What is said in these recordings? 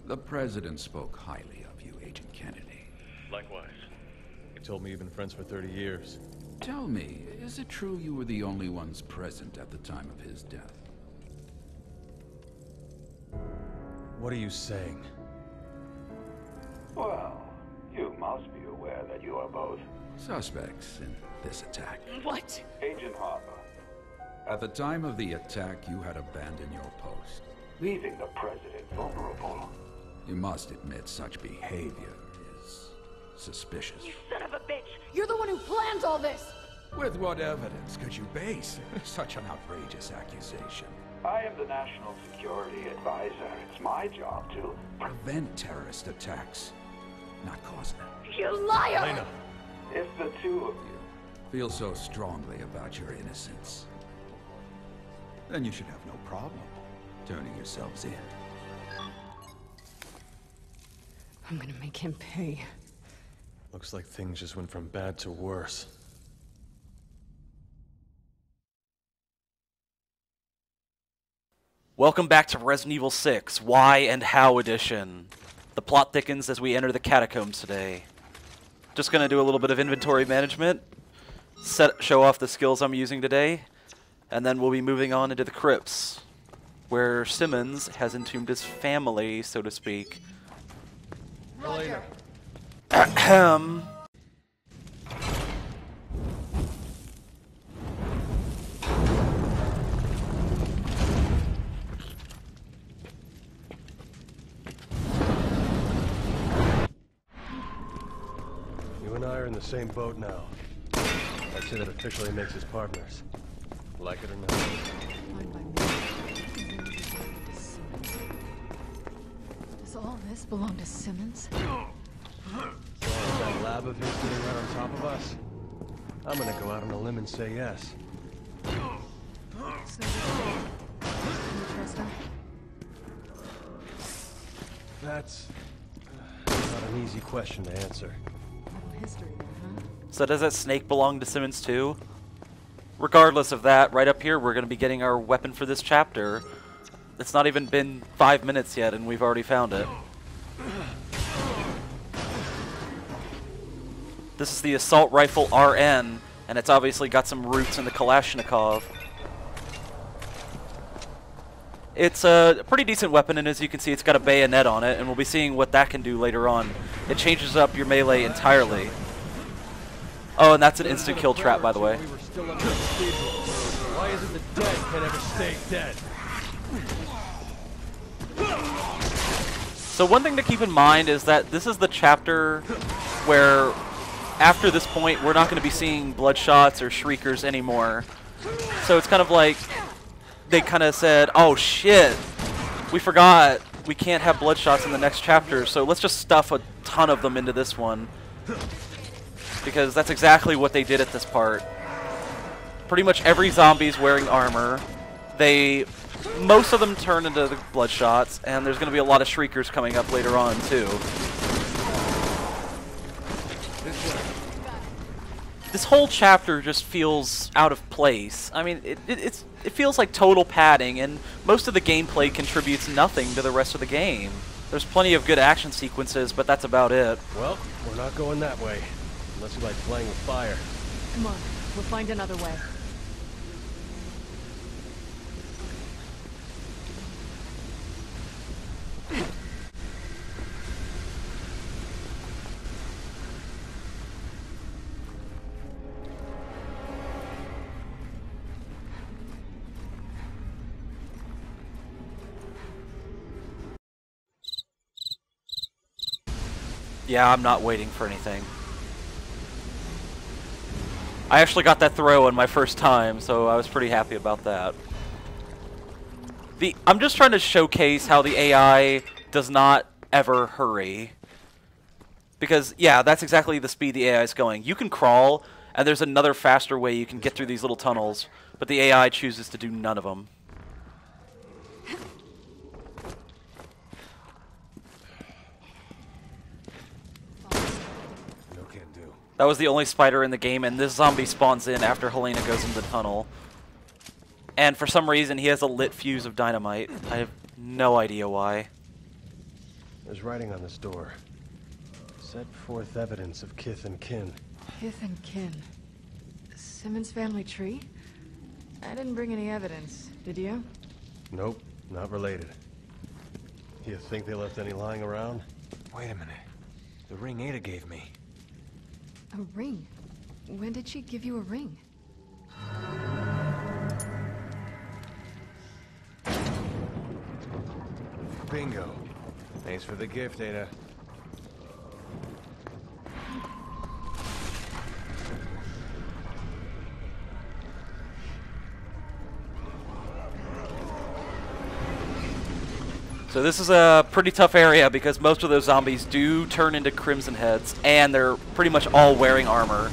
The President spoke highly of you, Agent Kennedy. Likewise. He told me you've been friends for 30 years. Tell me, is it true you were the only ones present at the time of his death? What are you saying? Well, you must be aware that you are both Suspects in this attack. What? Agent Harper, At the time of the attack, you had abandoned your post. leaving the President vulnerable. You must admit such behavior is suspicious. You son of a bitch! You're the one who planned all this! With what evidence could you base such an outrageous accusation? I am the National Security Advisor. It's my job to... Prevent terrorist attacks, not cause them. You liar! Elena! If the two of you... Feel so strongly about your innocence, then you should have no problem turning yourselves in. I'm gonna make him pay. Looks like things just went from bad to worse. Welcome back to Resident Evil 6, Why and How Edition. The plot thickens as we enter the catacombs today. Just gonna do a little bit of inventory management, show off the skills I'm using today, and then we'll be moving on into the crypts, where Simmons has entombed his family, so to speak. Roger. Ahem. You and I are in the same boat now. I'd say that officially makes us partners. Like it or not. Fine by me. Does all this belong to Simmons? As long as that lab of his sitting right on top of us, I'm gonna go out on a limb and say yes. So, can you trust him? That's not an easy question to answer. Little history there, huh? So does that snake belong to Simmons too? Regardless of that, right up here we're going to be getting our weapon for this chapter. It's not even been 5 minutes yet and we've already found it. This is the assault rifle RN, and it's obviously got some roots in the Kalashnikov. It's a pretty decent weapon, and as you can see it's got a bayonet on it, and we'll be seeing what that can do later on. It changes up your melee entirely. Oh, and that's an instant kill trap, by the way. We were still under the schedule. Why is it the dead can ever stay dead? So one thing to keep in mind is that this is the chapter where after this point we're not going to be seeing Bloodshots or Shriekers anymore. So it's kind of like they kind of said, oh shit, we forgot we can't have Bloodshots in the next chapter, so let's just stuff a ton of them into this one. Because that's exactly what they did at this part. Pretty much every zombie's wearing armor. Most of them turn into the Bloodshots, and there's going to be a lot of Shriekers coming up later on too. This whole chapter just feels out of place. I mean, it feels like total padding, and most of the gameplay contributes nothing to the rest of the game. There's plenty of good action sequences, but that's about it. Well, we're not going that way. Unless you like playing with fire. Come on, we'll find another way. Yeah, I'm not waiting for anything. I actually got that throw on my first time, so I was pretty happy about that. I'm just trying to showcase how the AI does not ever hurry. Because, yeah, that's exactly the speed the AI is going. You can crawl, and there's another faster way you can get through these little tunnels, but the AI chooses to do none of them. That was the only spider in the game, and this zombie spawns in after Helena goes into the tunnel. And for some reason, he has a lit fuse of dynamite. I have no idea why. There's writing on this door. Set forth evidence of kith and kin. Kith and kin. Simmons family tree? I didn't bring any evidence, did you? Nope, not related. You think they left any lying around? Wait a minute. The ring Ada gave me. A ring? When did she give you a ring? Bingo. Thanks for the gift, Ada. So this is a pretty tough area because most of those zombies do turn into Crimson Heads, and they're pretty much all wearing armor.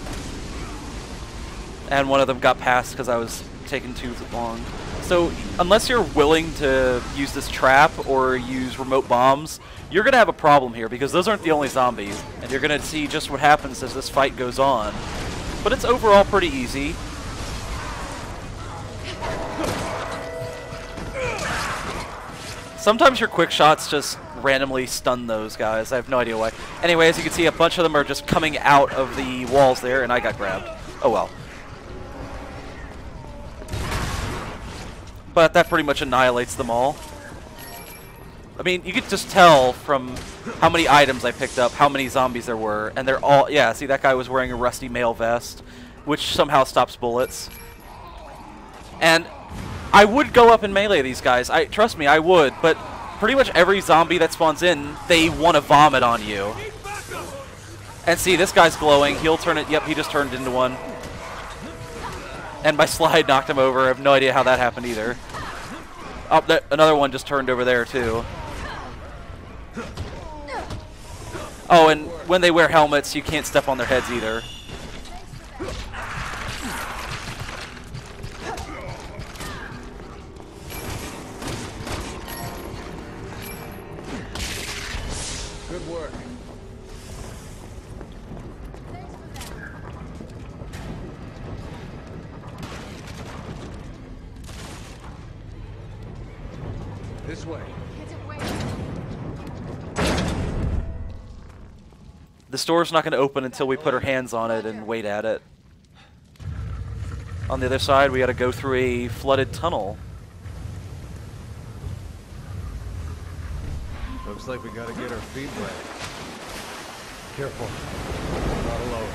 And one of them got past because I was taking too long. So unless you're willing to use this trap or use remote bombs, you're going to have a problem here because those aren't the only zombies. And you're going to see just what happens as this fight goes on. But it's overall pretty easy. Sometimes your quick shots just randomly stun those guys. I have no idea why. Anyway, as you can see, a bunch of them are just coming out of the walls there, and I got grabbed. Oh well. But that pretty much annihilates them all. I mean, you could just tell from how many items I picked up, how many zombies there were, and they're all... Yeah, see, that guy was wearing a rusty mail vest, which somehow stops bullets. And I would go up and melee these guys. Trust me, I would, but pretty much every zombie that spawns in, they want to vomit on you. And see, this guy's glowing. He'll turn it... Yep, he just turned into one. And my slide knocked him over. I have no idea how that happened either. Oh, another one just turned over there, too. Oh, and when they wear helmets, you can't step on their heads either. Good work. This way. The store's not going to open until we put our hands on it and wait at it. On the other side, we got to go through a flooded tunnel. Looks like we gotta get our feet wet. Careful. We're not alone.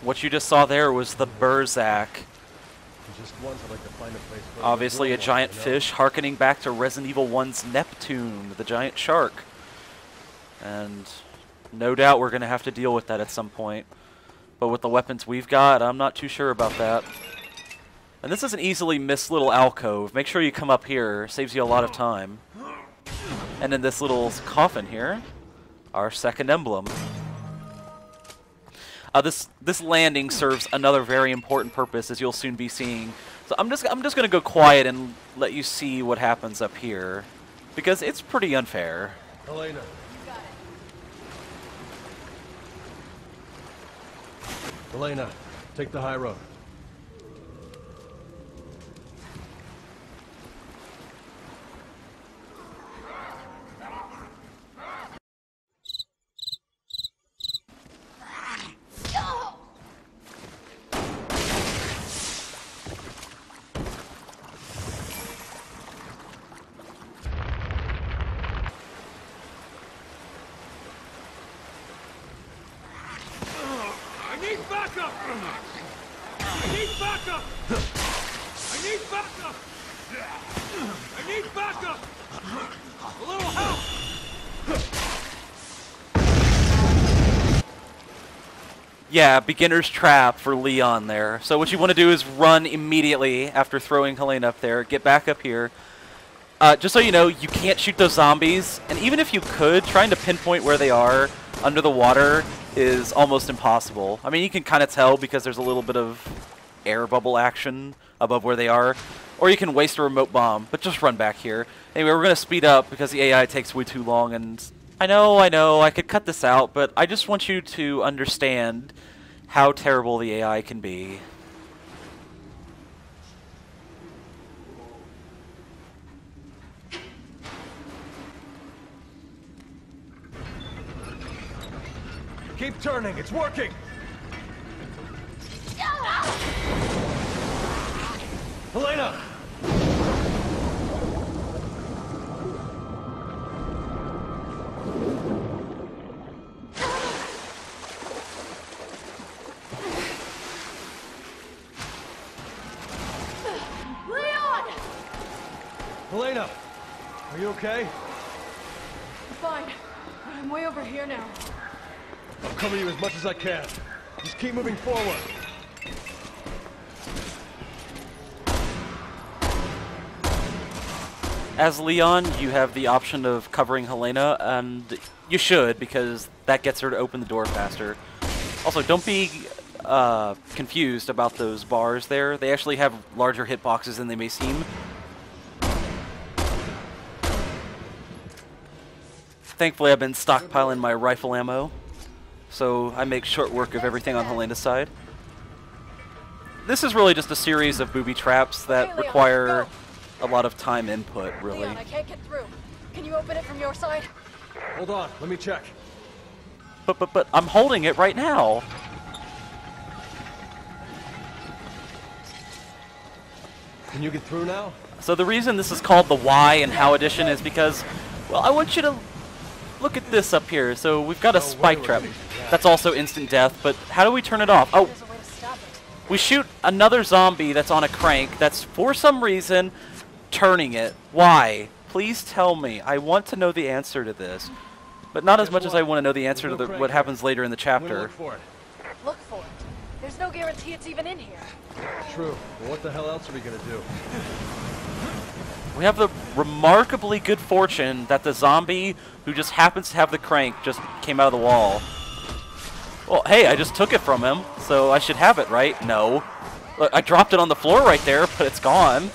What you just saw there was the Burzak. Just once I'd like to find a place where Obviously a giant fish harkening back to Resident Evil 1's Neptune, the giant shark. And no doubt we're going to have to deal with that at some point. But with the weapons we've got, I'm not too sure about that. And this is an easily missed little alcove. Make sure you come up here. Saves you a lot of time. And in this little coffin here, our second emblem. This landing serves another very important purpose, as you'll soon be seeing. So I'm just gonna go quiet and let you see what happens up here, because it's pretty unfair. Helena. Helena, take the high road. Yeah, beginner's trap for Leon there. So what you want to do is run immediately after throwing Helena up there. Get back up here. Just so you know, you can't shoot those zombies. And even if you could, trying to pinpoint where they are under the water is almost impossible. I mean, you can kind of tell because there's a little bit of air bubble action above where they are. Or you can waste a remote bomb, but just run back here. Anyway, we're going to speed up because the AI takes way too long. And I know, I could cut this out, but I just want you to understand how terrible the AI can be. turning. It's working. Helena! Leon! Helena! Are you okay? Fine. I'm way over here now. I'll cover you as much as I can. Just keep moving forward. As Leon, you have the option of covering Helena, and you should, because that gets her to open the door faster. Also, don't be confused about those bars there. They actually have larger hitboxes than they may seem. Thankfully, I've been stockpiling my rifle ammo, so I make short work of everything on Helena's side. This is really just a series of booby traps that require a lot of time input, really. Leon, I can't get through. Can you open it from your side? Hold on, let me check. But I'm holding it right now. Can you get through now? So the reason this is called the Why and How edition is because, well, I want you to look at this up here. So we've got a spike trap. That's also instant death, but how do we turn it off? Oh, There's a way to stop it. we shoot another zombie that's on a crank that's, for some reason, turning it. Why? Please tell me. I want to know the answer to this. But not as much as I want to know the answer to what happens later in the I'm gonna chapter. look for it. Look for it. There's no guarantee it's even in here. True. Well, what the hell else are we gonna do? We have the remarkably good fortune that the zombie who just happens to have the crank just came out of the wall. Well, hey, I just took it from him, so I should have it, right? No. Look, I dropped it on the floor right there, but it's gone.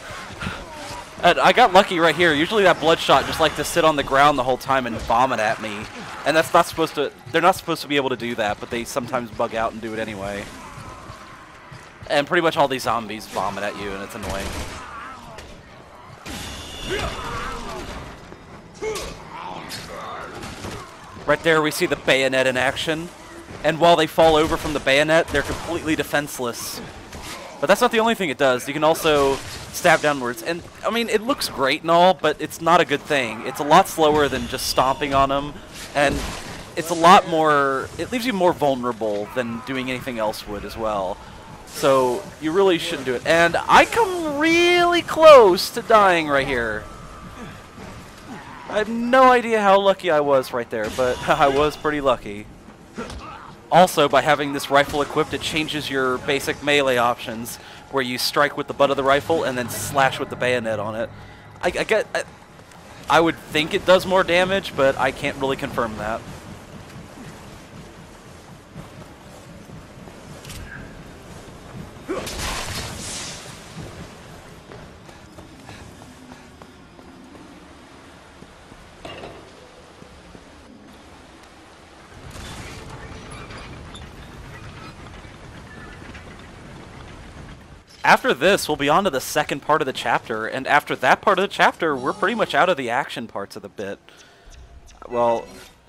And I got lucky right here. Usually that bloodshot just like to sit on the ground the whole time and vomit at me. And that's not supposed to... They're not supposed to be able to do that, but they sometimes bug out and do it anyway. And pretty much all these zombies vomit at you, and it's annoying. Right there we see the bayonet in action. And while they fall over from the bayonet, they're completely defenseless. But that's not the only thing it does. You can also stab downwards. And, I mean, it looks great and all, but it's not a good thing. It's a lot slower than just stomping on them. And it's a lot more... It leaves you more vulnerable than doing anything else would as well. So, you really shouldn't do it. And I come really close to dying right here. I have no idea how lucky I was right there, but I was pretty lucky. Also, by having this rifle equipped, it changes your basic melee options, where you strike with the butt of the rifle and then slash with the bayonet on it. I would think it does more damage, but I can't really confirm that. After this, we'll be on to the second part of the chapter, and after that part of the chapter, we're pretty much out of the action parts of the bit. Well,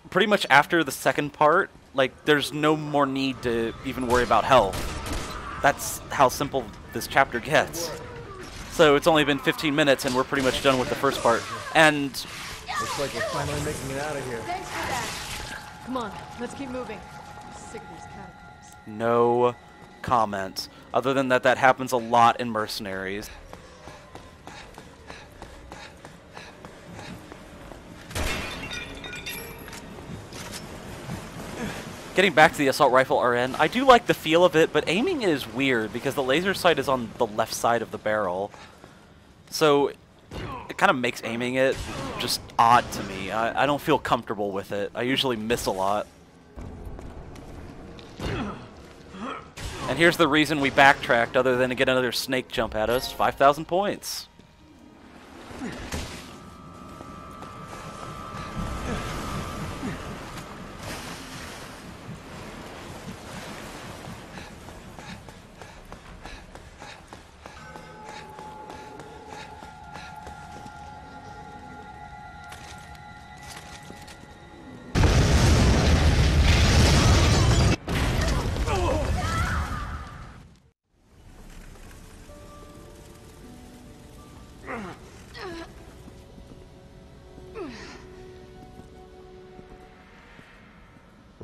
pretty much after the second part, like, there's no more need to even worry about health. That's how simple this chapter gets. So it's only been 15 minutes, and we're pretty much done with the first part. And Looks like we're finally making it out of here. Thanks for that. Come on, let's keep moving. I'm sick of these catacombs. no comment. Other than that, that happens a lot in Mercenaries. Getting back to the Assault Rifle RN, I do like the feel of it, but aiming is weird because the laser sight is on the left side of the barrel. So it kind of makes aiming it just odd to me. I don't feel comfortable with it. I usually miss a lot. And here's the reason we backtracked, other than to get another snake jump at us. 5,000 points.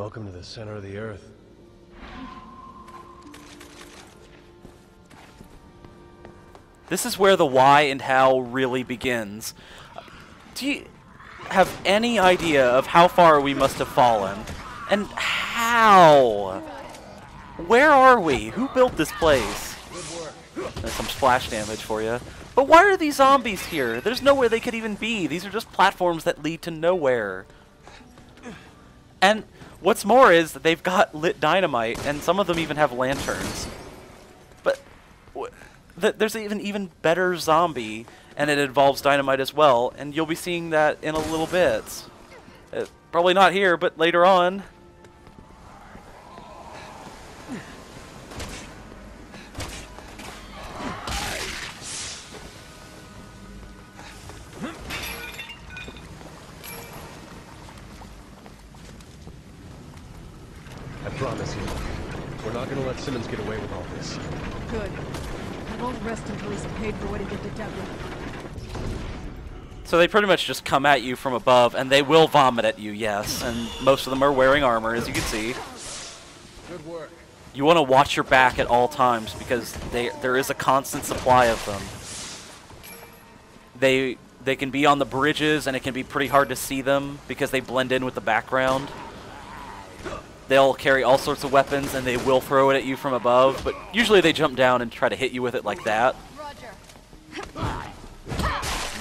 Welcome to the center of the Earth. This is where the why and how really begins. Do you have any idea of how far we must have fallen? And how? Where are we? Who built this place? There's some splash damage for you. But why are these zombies here? There's nowhere they could even be. These are just platforms that lead to nowhere. And what's more is that they've got lit dynamite, and some of them even have lanterns. But there's an even better zombie, and it involves dynamite as well, and you'll be seeing that in a little bit. Probably not here, but later on. I promise you, we're not gonna let Simmons get away with all this. Good. I won't rest until he's paid for what he did to Deborah. So they pretty much just come at you from above, and they will vomit at you, yes. And most of them are wearing armor, as you can see. Good work. You want to watch your back at all times, because there is a constant supply of them. They can be on the bridges, and it can be pretty hard to see them, because they blend in with the background. They'll carry all sorts of weapons, and they will throw it at you from above, but usually they jump down and try to hit you with it like that.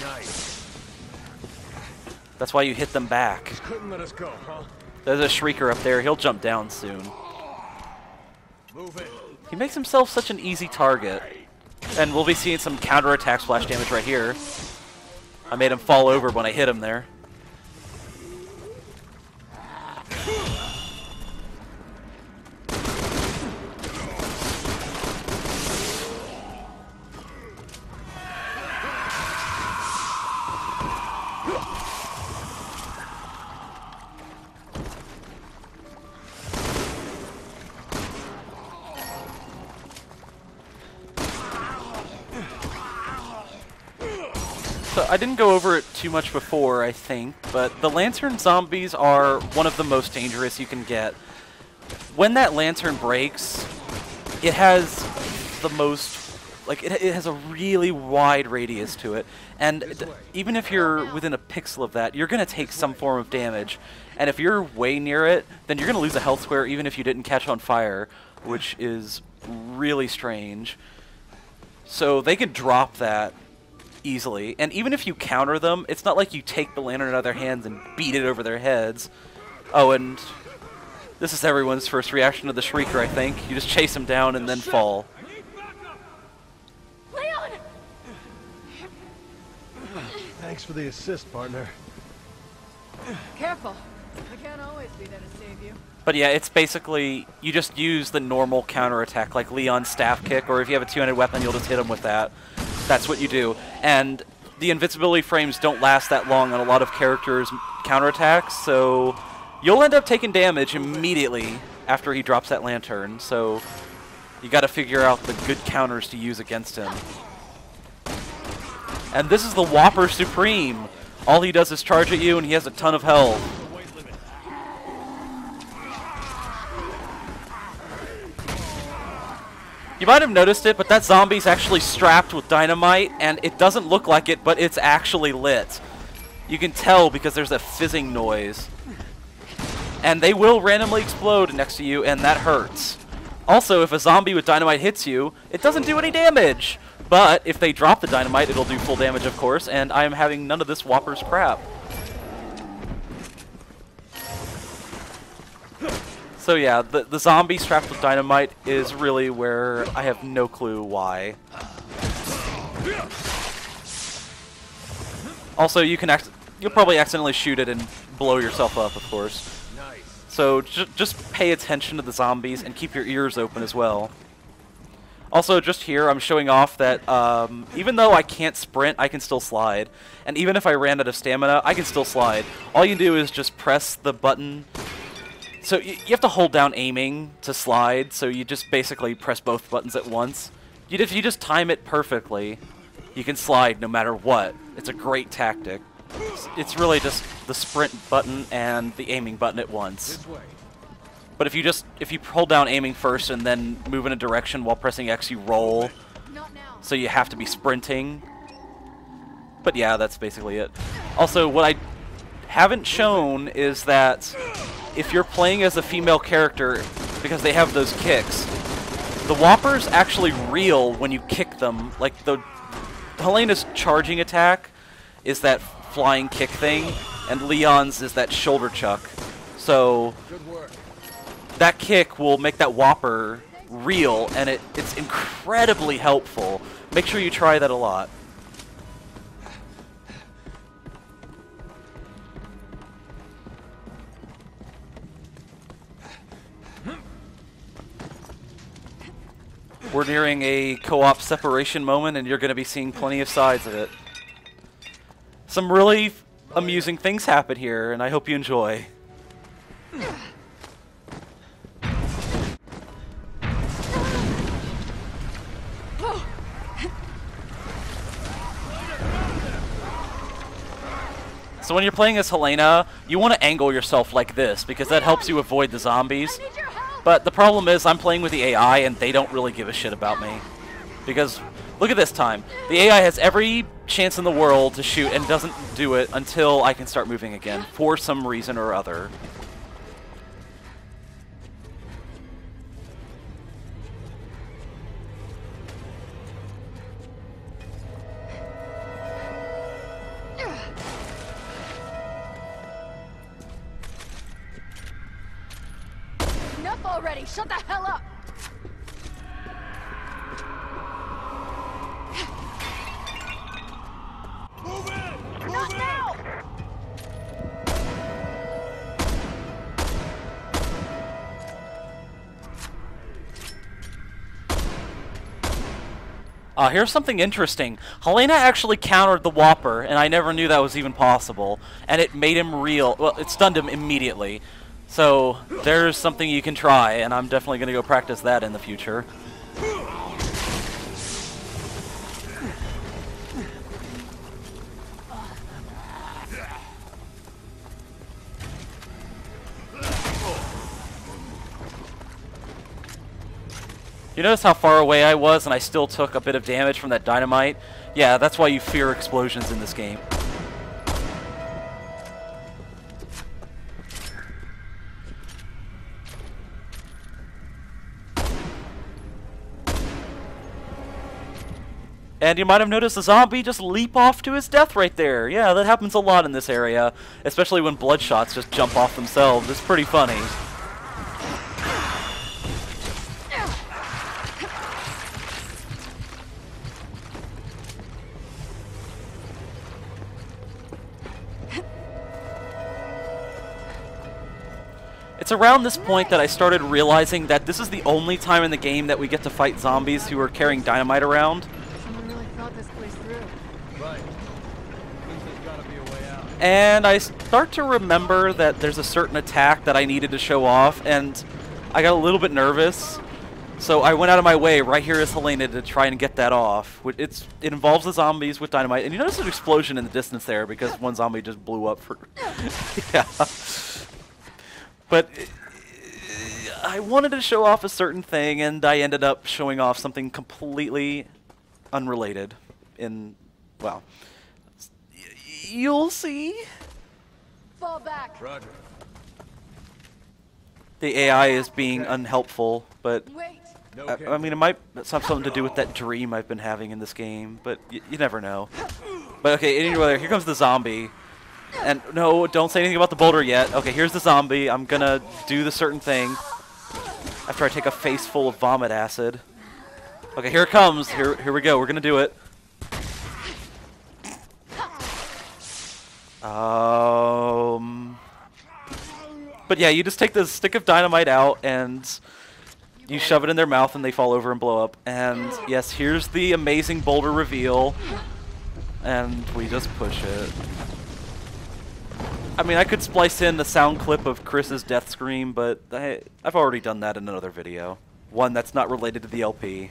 Nice. That's why you hit them back. Just couldn't let us go, huh? There's a Shrieker up there. He'll jump down soon. Move it. He makes himself such an easy target. And we'll be seeing some counterattack splash damage right here. I made him fall over when I hit him there. So I didn't go over it too much before, I think, but the lantern zombies are one of the most dangerous you can get. When that lantern breaks, it has the most, like, it has a really wide radius to it, and even if you're within a pixel of that, you're going to take some form of damage, and if you're way near it, then you're going to lose a health square even if you didn't catch on fire, which is really strange. So they can drop that easily, and even if you counter them, it's not like you take the lantern out of their hands and beat it over their heads. Oh, and this is everyone's first reaction to the Shrieker, I think. You just chase him down and then fall. Leon! Thanks for the assist, partner. Careful. I can't always be there to save you. But yeah, it's basically, you just use the normal counterattack, like Leon's staff kick, or if you have a two-handed weapon, you'll just hit him with that. That's what you do. And the invincibility frames don't last that long on a lot of characters' counterattacks, so you'll end up taking damage immediately after he drops that lantern, so you gotta figure out the good counters to use against him. And this is the Whopper Supreme. All he does is charge at you, and he has a ton of health. You might have noticed it, but that zombie's actually strapped with dynamite, and it doesn't look like it, but it's actually lit. You can tell because there's a fizzing noise. And they will randomly explode next to you, and that hurts. Also, if a zombie with dynamite hits you, it doesn't do any damage. But if they drop the dynamite, it'll do full damage, of course, and I am having none of this Whopper's crap. So yeah, the zombie strapped with dynamite is really where I have no clue why. Also, you'll probably accidentally shoot it and blow yourself up, of course. So just pay attention to the zombies and keep your ears open as well. Also, just here, I'm showing off that even though I can't sprint, I can still slide. And even if I ran out of stamina, I can still slide. All you do is just press the button. So you have to hold down aiming to slide, so you just basically press both buttons at once. If you just time it perfectly, you can slide no matter what. It's a great tactic. It's really just the sprint button and the aiming button at once. This way. But if you hold down aiming first and then move in a direction while pressing X, you roll. Not now. So you have to be sprinting. But yeah, that's basically it. Also, what I haven't shown is that if you're playing as a female character, because they have those kicks, the Whoppers actually reel when you kick them. Like Helena's charging attack is that flying kick thing, and Leon's is that shoulder chuck. So that kick will make that Whopper reel, and it's incredibly helpful. Make sure you try that a lot. We're nearing a co-op separation moment, and you're going to be seeing plenty of sides of it. Some really amusing things happen here, and I hope you enjoy. So when you're playing as Helena, you want to angle yourself like this, because that helps you avoid the zombies. But the problem is I'm playing with the AI, and they don't really give a shit about me. Because, look at this time. The AI has every chance in the world to shoot and doesn't do it until I can start moving again, for some reason or other. Enough already! Shut the hell up! Move in! Not now! Here's something interesting. Helena actually countered the Whopper, and I never knew that was even possible. And it made him reel. Well, it stunned him immediately. So there's something you can try, and I'm definitely going to go practice that in the future. You notice how far away I was and I still took a bit of damage from that dynamite? Yeah, that's why you fear explosions in this game. And you might have noticed the zombie just leap off to his death right there. Yeah, that happens a lot in this area, especially when bloodshots just jump off themselves. It's pretty funny. It's around this point that I started realizing that this is the only time in the game that we get to fight zombies who are carrying dynamite around. Someone really thought this place through. Right. Means there's gotta be a way out. And I start to remember that there's a certain attack that I needed to show off, and I got a little bit nervous. So I went out of my way right here as Helena to try and get that off. It involves the zombies with dynamite, and you notice an explosion in the distance there because one zombie just blew up for... yeah. But I wanted to show off a certain thing, and I ended up showing off something completely unrelated in, well, you'll see. Fall back. Roger. The AI is being unhelpful, but Wait. I mean, it might have something to do with that dream I've been having in this game, but you never know. But okay, anyway, here comes the zombie. And no, don't say anything about the boulder yet. Okay, here's the zombie. I'm gonna do the certain thing after I take a face full of vomit acid. Okay, here it comes. Here we go. We're gonna do it. But yeah, you just take the stick of dynamite out and you shove it in their mouth and they fall over and blow up. And yes, here's the amazing boulder reveal. And we just push it. I mean, I could splice in the sound clip of Chris's death scream, but I've already done that in another video. One that's not related to the LP.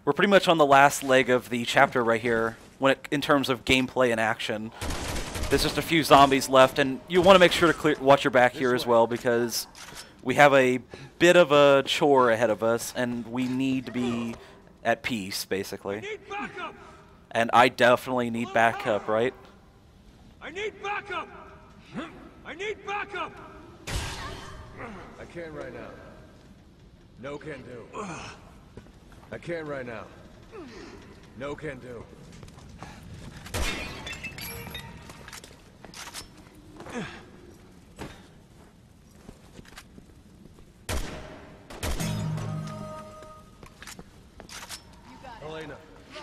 We're pretty much on the last leg of the chapter right here in terms of gameplay and action. There's just a few zombies left, and you want to make sure to watch your back here as well, because we have a bit of a chore ahead of us, and we need to be at peace, basically. And I definitely need backup, right? I need backup! I need backup! I can't right now. No can do. I can't right now. No can do. Elena.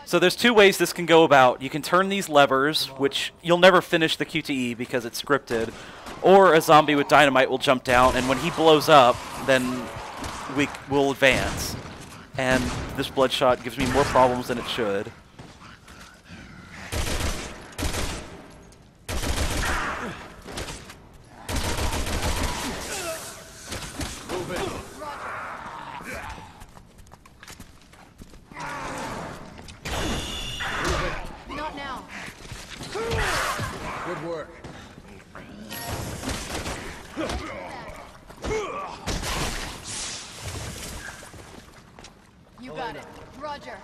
So there's two ways this can go about. You can turn these levers, which you'll never finish the QTE because it's scripted, or a zombie with dynamite will jump down, and when he blows up, then we will advance. And this bloodshot gives me more problems than it should. Not now. Good work. You got it. Roger.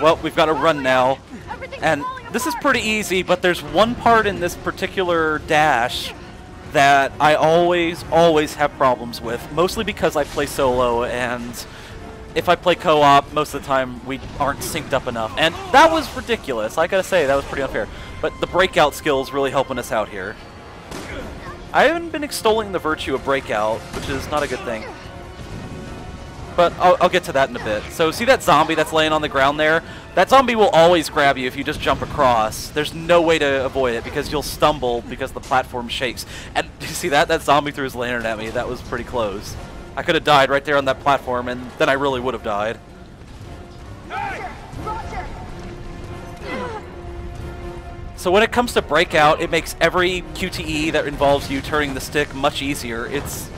Well, we've got to run now. And this is pretty easy, but there's one part in this particular dash that I always have problems with, mostly because I play solo, and if I play co-op, most of the time we aren't synced up enough. And that was ridiculous. I gotta say, that was pretty unfair. But the breakout skill is really helping us out here. I haven't been extolling the virtue of breakout, which is not a good thing. But I'll get to that in a bit. So see that zombie that's laying on the ground there? That zombie will always grab you if you just jump across. There's no way to avoid it because you'll stumble because the platform shakes. And you see that? That zombie threw his lantern at me. That was pretty close. I could have died right there on that platform, and then I really would have died. Roger. So when it comes to breakout, it makes every QTE that involves you turning the stick much easier. It's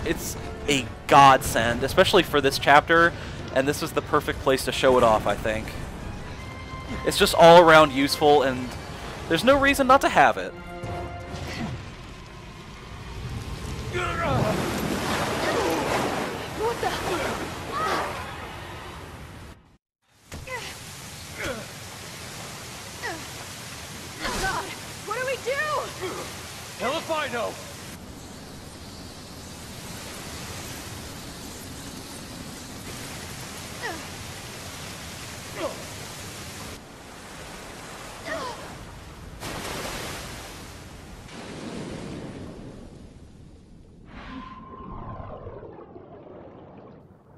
a godsend, especially for this chapter, and this is the perfect place to show it off, I think. It's just all around useful, and there's no reason not to have it. What the? God, what do we do? Hell if I know.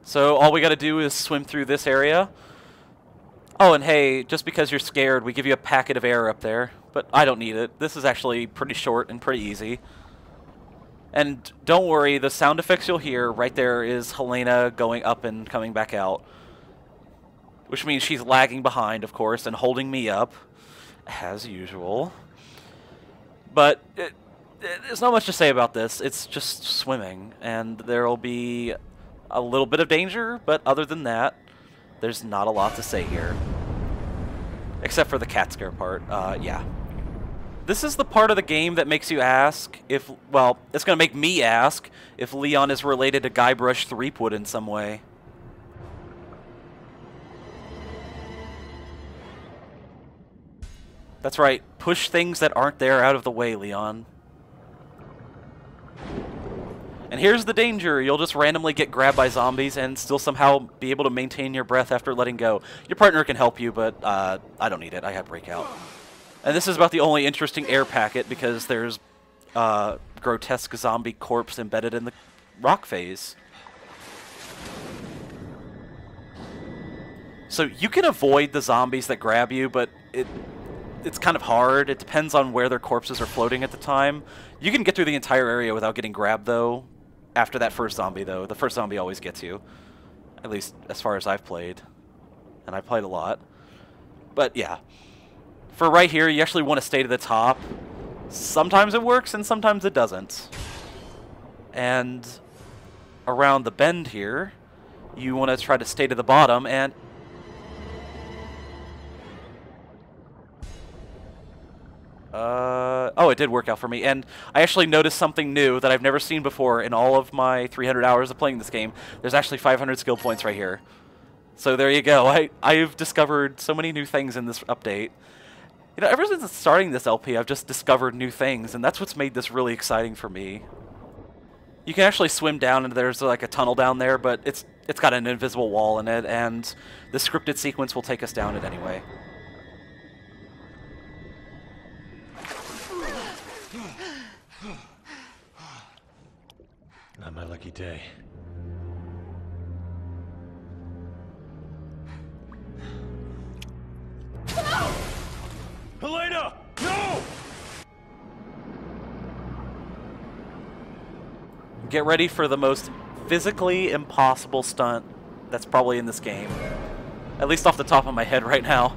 So all we gotta do is swim through this area. Oh, and hey, just because you're scared, we give you a packet of air up there. But I don't need it. This is actually pretty short and pretty easy. And don't worry, the sound effects you'll hear right there is Helena going up and coming back out. Which means she's lagging behind, of course, and holding me up, as usual. But there's not much to say about this. It's just swimming, and there'll be a little bit of danger, but other than that, there's not a lot to say here. Except for the cat scare part, yeah. This is the part of the game that makes you ask if, well, it's going to make me ask if Leon is related to Guybrush Threepwood in some way. That's right, push things that aren't there out of the way, Leon. And here's the danger. You'll just randomly get grabbed by zombies and still somehow be able to maintain your breath after letting go. Your partner can help you, but I don't need it. I have breakout. And this is about the only interesting air packet because there's grotesque zombie corpse embedded in the rock phase. So you can avoid the zombies that grab you, but it's kind of hard. It depends on where their corpses are floating at the time. You can get through the entire area without getting grabbed, though, after that first zombie, though. The first zombie always gets you, at least as far as I've played. And I played a lot. But, yeah. For right here, you actually want to stay to the top. Sometimes it works, and sometimes it doesn't. And around the bend here, you want to try to stay to the bottom, and... oh, it did work out for me. And I actually noticed something new that I've never seen before in all of my 300 hours of playing this game. There's actually 500 skill points right here. So there you go. I've discovered so many new things in this update. You know, ever since starting this LP, I've just discovered new things, and that's what's made this really exciting for me. You can actually swim down, and there's like a tunnel down there, but it's got an invisible wall in it, and the scripted sequence will take us down it anyway. Not my lucky day. Helena! No! Get ready for the most physically impossible stunt that's probably in this game. At least off the top of my head right now.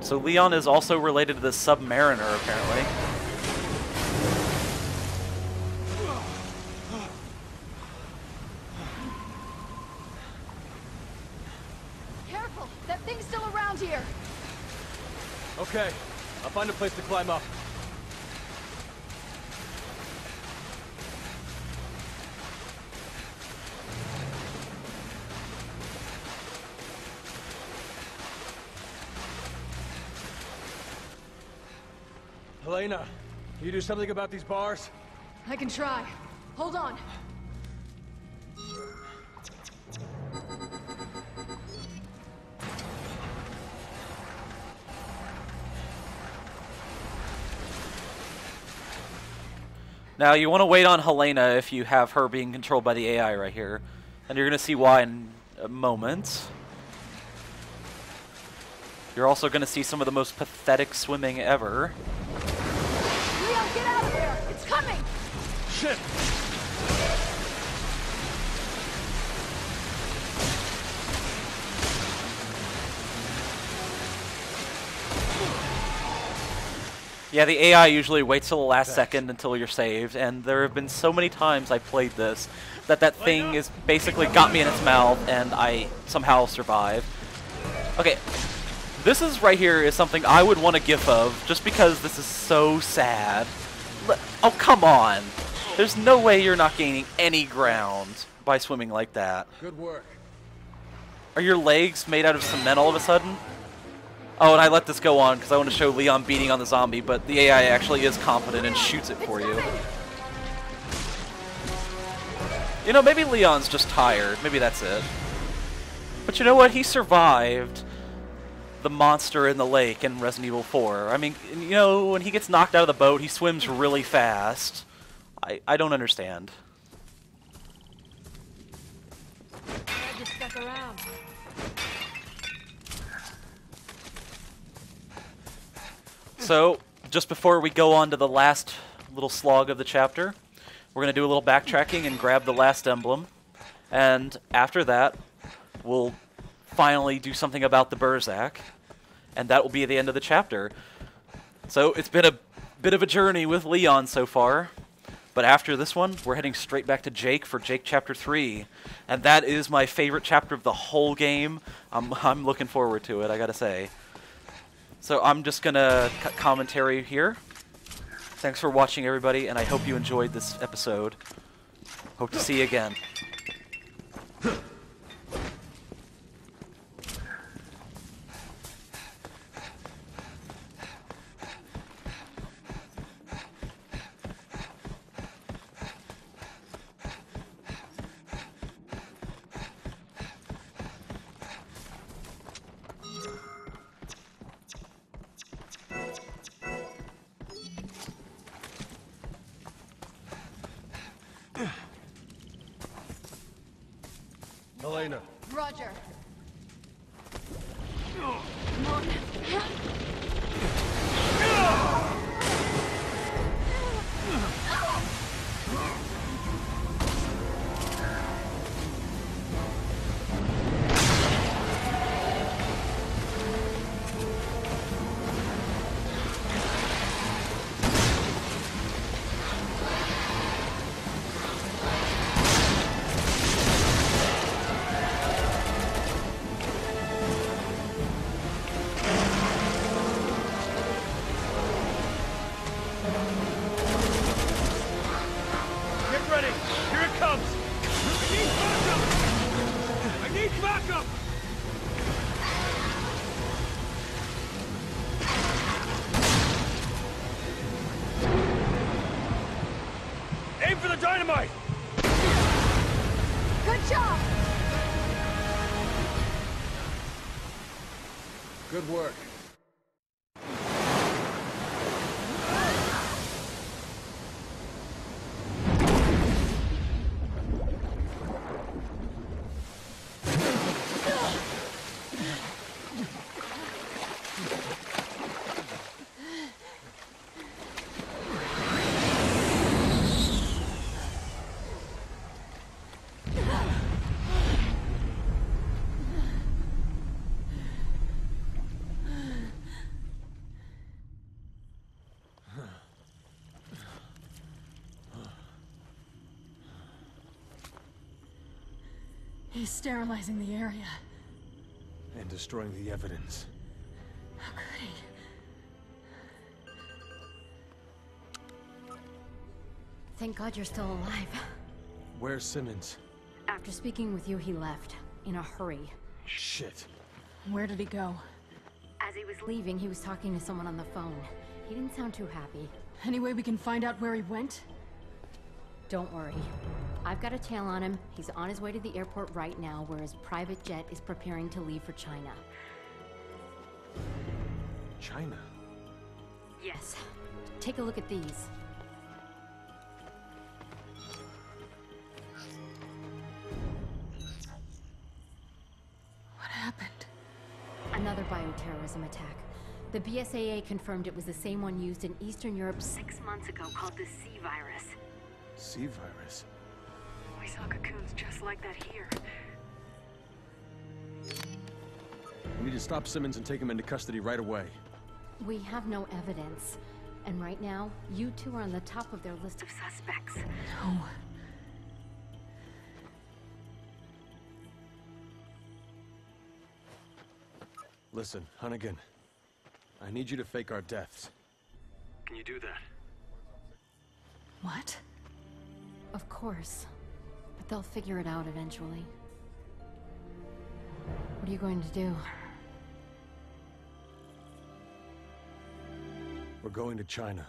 So Leon is also related to the Submariner, apparently. Careful! That thing's still around here! Okay, I'll find a place to climb up. Helena, can you do something about these bars? I can try. Hold on. Now, you want to wait on Helena if you have her being controlled by the AI right here. And you're going to see why in a moment. You're also going to see some of the most pathetic swimming ever. Leon, get out of there! It's coming! Shit! Yeah, the AI usually waits till the last second until you're saved, and there have been so many times I played this that thing is basically got me in its mouth and I somehow survive. Okay, this is right here is something I would want a GIF of just because this is so sad. Oh, come on. There's no way you're not gaining any ground by swimming like that. Good work. Are your legs made out of cement all of a sudden? Oh, and I let this go on because I want to show Leon beating on the zombie, but the AI actually is competent and shoots it for you. You know, maybe Leon's just tired. Maybe that's it. But you know what? He survived the monster in the lake in Resident Evil 4. I mean, you know, when he gets knocked out of the boat, he swims really fast. I don't understand. Glad you stuck around. So, just before we go on to the last little slog of the chapter, we're going to do a little backtracking and grab the last emblem. And after that, we'll finally do something about the Burzak, and that will be the end of the chapter. So it's been a bit of a journey with Leon so far, but after this one, we're heading straight back to Jake for Jake Chapter 3, and that is my favorite chapter of the whole game. I'm looking forward to it, I gotta say. So I'm just gonna cut commentary here. Thanks for watching, everybody, and I hope you enjoyed this episode. Hope to see you again. Helena. Roger. Get ready! Here it comes! I need backup! Aim for the dynamite! Good job! Good work. He's sterilizing the area. And destroying the evidence. How could he? Thank God you're still alive. Where's Simmons? After speaking with you, he left. In a hurry. Shit. Where did he go? As he was leaving, he was talking to someone on the phone. He didn't sound too happy. Any way we can find out where he went? Don't worry. I've got a tail on him. He's on his way to the airport right now, where his private jet is preparing to leave for China. China? Yes. Take a look at these. What happened? Another bioterrorism attack. The BSAA confirmed it was the same one used in Eastern Europe 6 months ago, called the C virus. C virus? We saw cocoons just like that here. We need to stop Simmons and take him into custody right away. We have no evidence. And right now, you two are on the top of their list of suspects. No. Listen, Hunnigan. I need you to fake our deaths. Can you do that? What? Of course. But they'll figure it out eventually. What are you going to do? We're going to China.